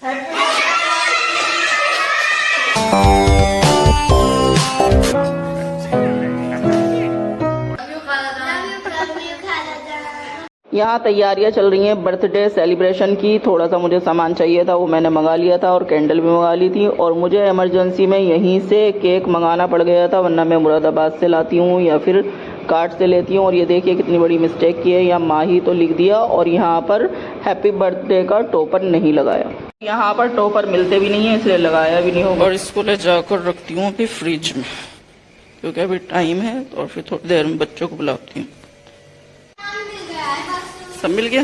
यहाँ तैयारियां चल रही हैं बर्थडे सेलिब्रेशन की। थोड़ा सा मुझे सामान चाहिए था, वो मैंने मंगा लिया था और कैंडल भी मंगा ली थी। और मुझे इमरजेंसी में यहीं से केक मंगाना पड़ गया था, वरना मैं मुरादाबाद से लाती हूँ या फिर कार्ड से लेती हूँ। और ये देखिए कितनी बड़ी मिस्टेक की है, यहाँ माही तो लिख दिया और यहाँ पर हैप्पी बर्थडे का टोपर नहीं लगाया। यहाँ पर टोपर मिलते भी नहीं है, इसलिए लगाया भी नहीं होगा। और इसको ले जाकर रखती हूँ अभी फ्रिज में, क्योंकि अभी टाइम है और फिर थोड़ी देर में बच्चों को बुलाती हूँ। सब मिल गया?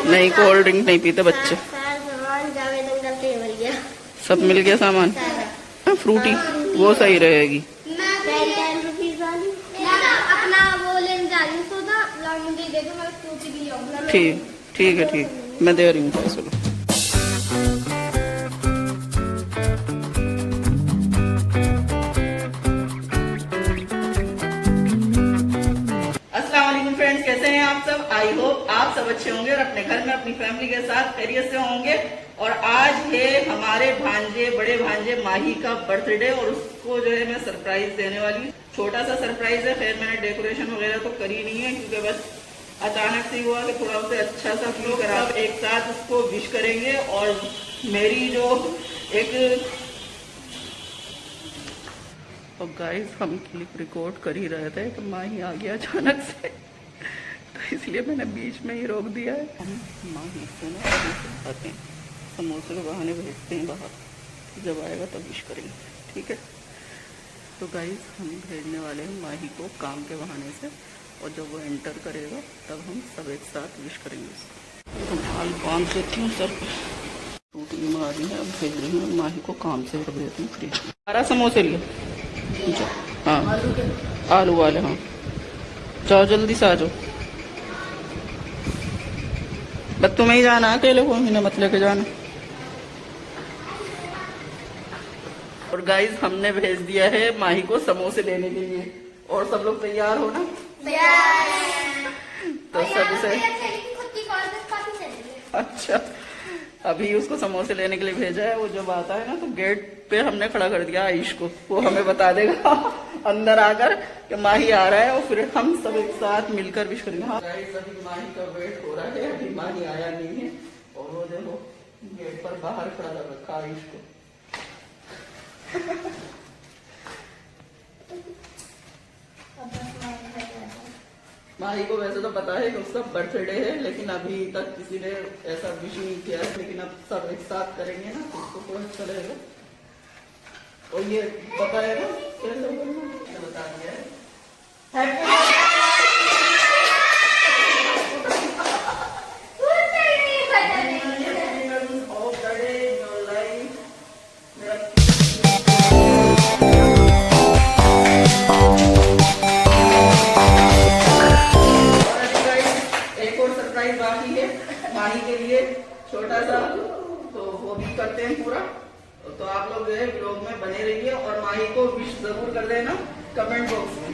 नहीं, कोल्ड ड्रिंक नहीं पीते बच्चे। सब मिल गया सामान। फ्रूटी वो सही रहेगी। ठीक ठीक है, ठीक, मैं दे रही हूँ पैसे। फ्रेंड्स, कैसे हैं आप सब? आई होप आप सब अच्छे होंगे और अपने घर में अपनी फैमिली के साथ खैरियत से होंगे। और आज है हमारे भांजे, बड़े भांजे माही का बर्थडे और उसको जो है मैं सरप्राइज देने वाली हूँ। छोटा सा सरप्राइज है, खैर मैंने डेकोरेशन वगैरह तो करी नहीं है, क्योंकि बस अचानक से हुआ कि थोड़ा उसे अच्छा सा फील करा। आप एक साथ उसको विश करेंगे। और मेरी जो एक तो गाइस, हम क्लिप रिकॉर्ड कर ही रहे थे कि माही आ गया अचानक से, तो इसलिए मैंने बीच में ही रोक दिया है। हम माही से ना खाते हैं, समोसे के बहाने भेजते हैं बाहर, जब आएगा तब विश करेंगे, ठीक है? तो गाइस, हम भेजने वाले हैं माही को काम के बहाने से, और जब वो एंटर करेगा तब हम सब एक साथ विश करेंगे। रुमाल बांध देती हूँ सर पे, टूटी मार रही है। अब भेज रही हूँ माही को काम से, रख देती हूँ फ्रिज में। 12 समोसे लिए, हाँ आलू वाले, हाँ जाओ जल्दी से आ जाओ। बस तुम्हें ही जाना, अकेले को इन्हें मत लेके जाना। और गाइस, हमने भेज दिया है माही को समोसे लेने के लिए, और सब लोग तैयार हो ना? तो सबसे अच्छा, अभी उसको समोसे लेने के लिए भेजा है। वो जब आता है ना तो गेट पे हमने खड़ा कर दिया आयुष को, वो हमें बता देगा अंदर आकर कि माही आ रहा है, और फिर हम सब एक साथ मिलकर विश करेंगे। हाँ गाइस, अभी माही का वेट हो रहा है, अभी माही आया नहीं है, और वो देखो गेट पर बाहर खड़ा कर रखा आयुष को। माही को वैसे तो पता है कि उसका बर्थडे है, लेकिन अभी तक किसी ने ऐसा विश नहीं किया है, लेकिन अब सब एक साथ करेंगे ना तो उसको थोड़ा अच्छा लगेगा। और ये पता है ना कैसे बता दिया है। बाकी है माही के लिए छोटा सा, तो वो भी करते हैं पूरा। तो आप लोग जो है ब्लॉग में बने रहिए, और माही को विश जरूर कर देना कमेंट बॉक्स में।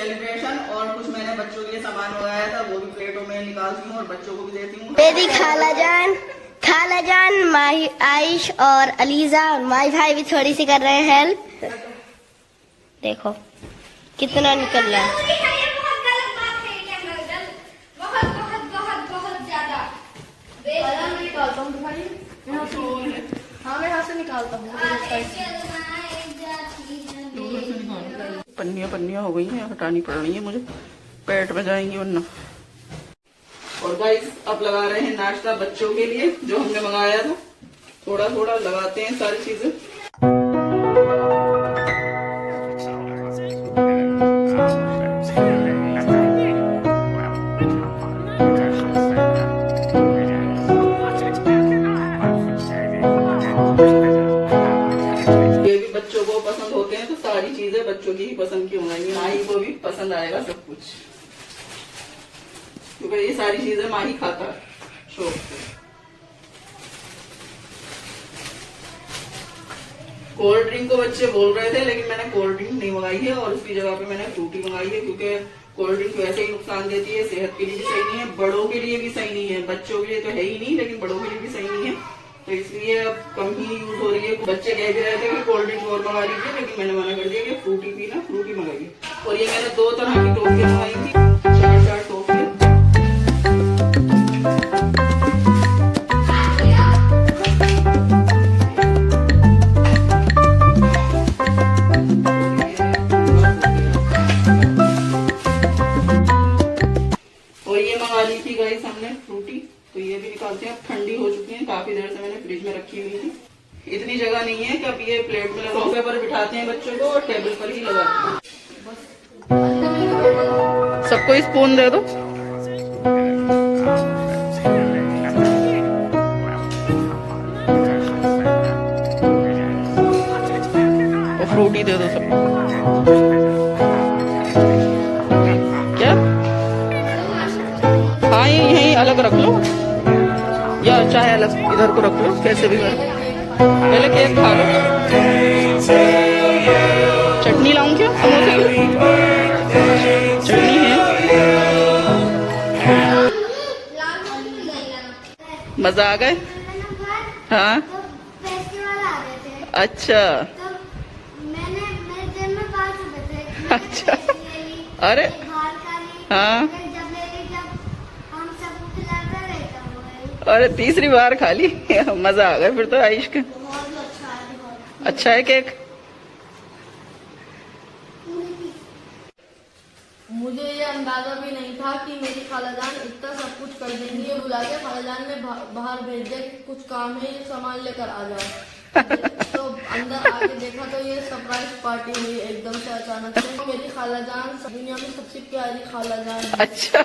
सेलिब्रेशन। और कुछ मैंने बच्चों के लिए सामान मंगाया था, वो भी प्लेटों में निकालती हूँ और बच्चों को भी देती हूँ। मेरी खालाजान माही आयश और अलीजा और माही भाई भी थोड़ी सी कर रहे हैं हेल्प। देखो कितना निकल रहा है। हाँ मैं यहाँ से निकालता हूँ। पन्नियाँ हो गई हैं, हटानी पड़ रही है मुझे, पेट में जाएंगी वरना। और गाइस अब लगा रहे हैं नाश्ता बच्चों के लिए जो हमने मंगाया था। थोड़ा थोड़ा लगाते हैं सारी चीजें। ये भी बच्चों को पसंद होते हैं तो सारी चीजें बच्चों की ही पसंद की मंगाएंगे। माही को भी पसंद आएगा सब कुछ, क्योंकि ये सारी चीजें माही खाता है शौक से। कोल्ड ड्रिंक को बच्चे बोल रहे थे, लेकिन मैंने कोल्ड ड्रिंक नहीं मंगाई है और उसकी जगह पे मैंने फ्रूटी मंगाई है, क्योंकि कोल्ड ड्रिंक वैसे ही नुकसान देती है, सेहत के लिए भी सही नहीं है, बड़ों के लिए भी सही नहीं है। बच्चों के लिए तो है ही नहीं, लेकिन बड़ों के लिए भी सही नहीं है, तो इसलिए अब कम ही यूज हो रही है। बच्चे कह भी रहे थे कि कोल्ड ड्रिंक और मंगा लीजिए, लेकिन मैंने मना कर दिया कि फ्रूटी पीना, फ्रूटी मंगाइए। और ये मैंने 2 तरह की टॉफियां मंगाई थी, 4 टॉफियां। और ये मंगा ली थी गाइस हमने फ्रूटी, तो ये भी निकालते हैं। ठंडी हो चुकी है, काफी देर से मैंने फ्रिज में रखी हुई थी। इतनी जगह नहीं है कि अब ये प्लेट में सोफे पर बिठाते हैं बच्चों को और टेबल पर ही लगाते हैं। सबको स्पून दे दो। और फ्रूटी दे दो सबको। क्या? हाँ यहीं अलग रख लो, या चाहे अलग इधर को रख लो, कैसे भी करो। पहले केक खा लो। चटनी लाऊं क्या समोसे की? चटनी है। मजा आ गए? हाँ अच्छा अच्छा। अरे हाँ, अरे तीसरी बार खा ली। मजा आ गया फिर तो आयुष का। अच्छा है केक। मुझे ये अंदाजा भी नहीं था कि मेरी खालाजान इतना सब कुछ कर देंगी। ये बुला के खालाजान ने बाहर भेज दिया कि कुछ काम है, ये सामान लेकर आ जाओ। तो अंदर आके देखा तो ये सरप्राइज पार्टी हुई एकदम से अचानक से। मेरी खालाजान दुनिया में सबसे प्यारी खालाजान। अच्छा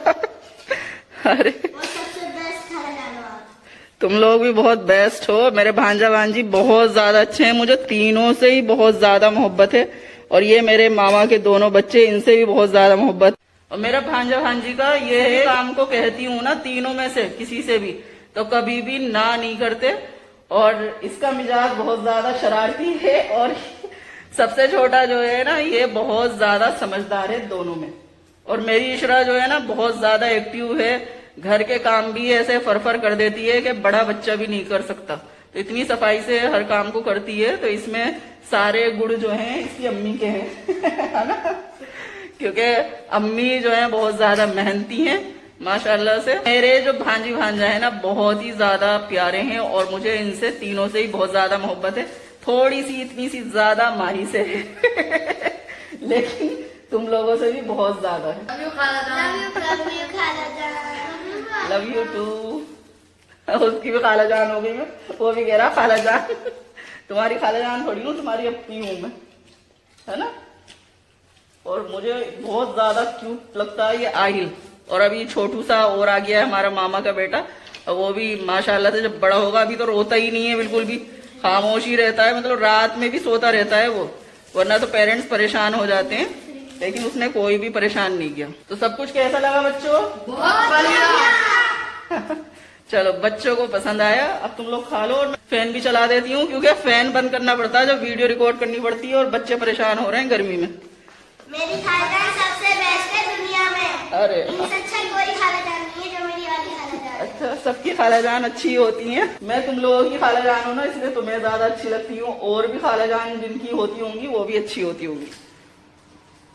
अरे सबसे बेस्ट खालाजान। तुम लोग भी बहुत बेस्ट हो। मेरे भांजा भांजी बहुत ज्यादा अच्छे हैं, मुझे तीनों से ही बहुत ज्यादा मोहब्बत है। और ये मेरे मामा के दोनों बच्चे, इनसे भी बहुत ज्यादा मोहब्बत। और मेरा भांजा भांजी का ये है, काम को कहती हूँ ना तीनों में से किसी से भी, तो कभी भी ना नहीं करते। और इसका मिजाज बहुत ज्यादा शरारती है। और सबसे छोटा जो है ना, ये बहुत ज्यादा समझदार है दोनों में। और मेरी इशरा जो है ना, बहुत ज्यादा एक्टिव है, घर के काम भी ऐसे फरफर कर देती है कि बड़ा बच्चा भी नहीं कर सकता। तो इतनी सफाई से हर काम को करती है। तो इसमें सारे गुण जो हैं इसकी अम्मी के हैं है ना, क्योंकि अम्मी जो है बहुत ज्यादा मेहनती हैं माशाल्लाह से। मेरे जो भांजी भांजा है ना, बहुत ही ज्यादा प्यारे हैं और मुझे इनसे तीनों से ही बहुत ज्यादा मोहब्बत है। थोड़ी सी इतनी सी ज्यादा माही से है लेकिन तुम लोगों से भी बहुत ज्यादा है। Love you too. उसकी भी खालाजान हो गई है, वो भी कह रहा खालाजान। तुम्हारी खालाजान थोड़ी हूँ, तुम्हारी अपनी हूँ मैं, है ना। और मुझे बहुत ज्यादा क्यूट लगता है ये आहिल। और अभी छोटू सा और आ गया है हमारा मामा का बेटा, वो भी माशाल्लाह से जब बड़ा होगा, अभी तो रोता ही नहीं है बिल्कुल भी, खामोश ही रहता है, मतलब रात में भी सोता रहता है वो, वरना तो पेरेंट्स परेशान हो जाते हैं। लेकिन उसने कोई भी परेशान नहीं किया। तो सब कुछ कैसा लगा बच्चों? बहुत बढ़िया। चलो बच्चों को पसंद आया, अब तुम लोग खा लो। और मैं फैन भी चला देती हूँ, क्योंकि फैन बंद करना पड़ता है जब वीडियो रिकॉर्ड करनी पड़ती है और बच्चे परेशान हो रहे हैं गर्मी में। मेरी खालाजान सबसे बेस्ट है दुनिया में। अरे इनसे अच्छा कोई खालाजान नहीं है जो मेरी वाली खालाजान है। अच्छा, सबकी खालाजान अच्छी होती हैं। मैं तुम लोगों की खालाजान हूँ ना, इसलिए तुम्हें ज्यादा अच्छी लगती हूँ। और भी खालाजान जिनकी होती होंगी वो भी अच्छी होती होंगी।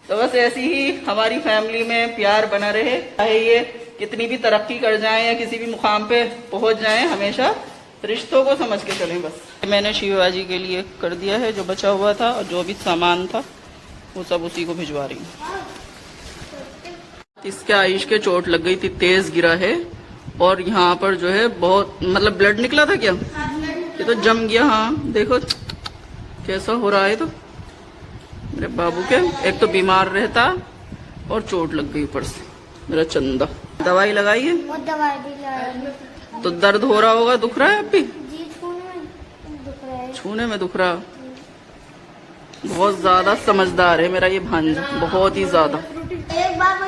तो बस ऐसी ही हमारी फैमिली में प्यार बना रहे, चाहे ये कितनी भी तरक्की कर जाएं या किसी भी मुकाम पे पहुंच जाएं, हमेशा रिश्तों को समझ के चलें। बस मैंने शिवाजी के लिए कर दिया है जो बचा हुआ था, और जो भी सामान था वो सब उसी को भिजवा रही हूँ। इसके आयुष के चोट लग गई थी, तेज गिरा है, और यहाँ पर जो है बहुत मतलब ब्लड निकला था क्या, ये तो जम गया। हाँ देखो कैसा हो रहा है। तो मेरे बाबू के एक तो बीमार रहता और चोट लग गई ऊपर से। मेरा चंदा दवाई लगाई है, वो दवाई भी लाई। तो दर्द हो रहा होगा, दुख रहा है अब भी? जी छूने में दुख रहा है। छूने में दुख रहा। बहुत ज्यादा समझदार है मेरा ये भांजा, बहुत ही ज्यादा। एक बार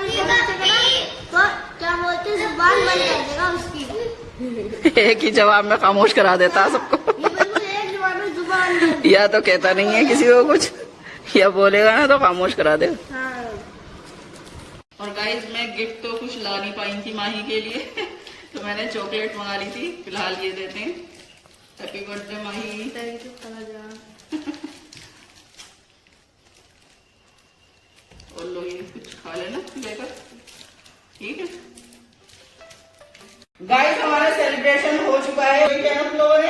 तो क्या बोलते हैं, जुबान बंद कर देगा उसकी। एक ही जवाब में खामोश करा देता सबको। ये बिल्कुल एक जवाब में जुबान बंद। या तो कहता नहीं है किसी को कुछ, या बोलेगा ना तो खामोश करा दे। हाँ। और गाइस मैं गिफ्ट तो कुछ ला नहीं पाई थी माही के लिए, तो मैंने चॉकलेट मंगा ली थी। फिलहाल ये देते हैं। Happy birthday Mahi. Thank you खालाजान। और लो ये कुछ खा लेना लेकर, ठीक है। गाइस हमारा सेलिब्रेशन हो चुका है, हम लोगों ने।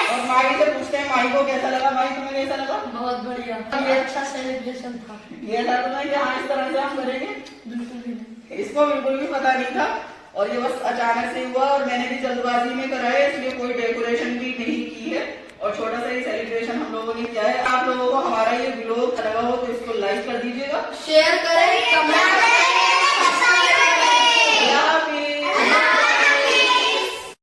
और माही से पूछते हैं माही को कैसा लगा। माही तुम्हें कैसा लगा? बहुत बढ़िया, ये अच्छा सेलिब्रेशन था। ये था तुम्हें कि हाँ इस तरह से हम करेंगे? बिल्कुल भी नहीं। इसको बिल्कुल भी पता नहीं था, और ये बस अचानक से हुआ, और मैंने भी जल्दबाजी में करा है, इसलिए कोई डेकोरेशन भी नहीं की है। और छोटा सा ये सेलिब्रेशन हम लोगों ने किया है। आप लोगों को हमारा ये व्लॉग अच्छा लगा हो तो इसको लाइक कर दीजिएगा, शेयर करें, कमेंट